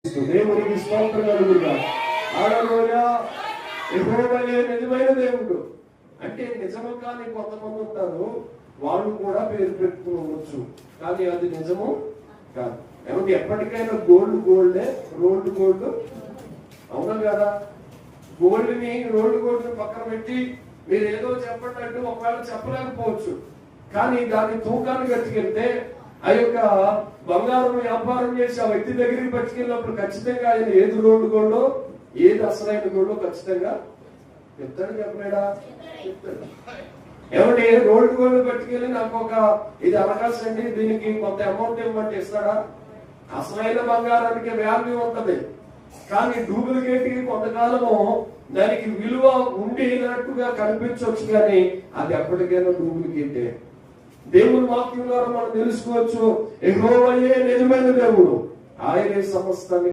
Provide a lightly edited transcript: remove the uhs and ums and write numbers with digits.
దేవునికి స్తోత్రం కలుగుగా. హల్లెలూయా. యెహోవాయే నిజమైన దేవుడు. అంటే నిజము కాని కొంతమంది ఉంటారు, వాళ్ళు కూడా పేరు పెట్టుకోవచ్చు, కానీ అది నిజము కాదు. ఏమంటే ఎప్పటికైనా గోల్డ్ గోల్డే, రోల్డ్ గోల్డ్ అవునా కదా? గోల్డ్ ని రోల్డ్ గోల్డ్ పక్కన పెట్టి మీరు ఏదో చెప్పండి ఒకవేళ చెప్పలేకపోవచ్చు, కానీ దాన్ని తూకాన్ని గట్టుకెళ్తే ఆ యొక్క బంగారం వ్యాపారం చేసి ఆ వ్యక్తి దగ్గరికి పట్టుకెళ్ళినప్పుడు ఖచ్చితంగా ఆయన ఏది రోడ్డు గోల్డో ఏది అసలైన గోల్డో ఖచ్చితంగా చెప్తాడు. చెప్పలేడా? చెప్తాడు. ఏమంటే రోడ్డు గోల్డ్ పట్టుకెళ్ళి నాకు ఒక ఇది అవకాశం అండి, దీనికి కొంత అమౌంట్ ఇవ్వమంటే ఇస్తాడా? అసలైన బంగారానికి వాల్యూ ఉంటది, కానీ డూప్లికేట్ కి కొంతకాలము దానికి విలువ ఉండేటట్టుగా కనిపించవచ్చు, కానీ అది ఎప్పటికైనా డూప్లికేటే. దేవుని వాక్యం ద్వారా మనం తెలుసుకోవచ్చు, యెహోవాయే నిజమైన దేవుడు, ఆయనే సమస్తాన్ని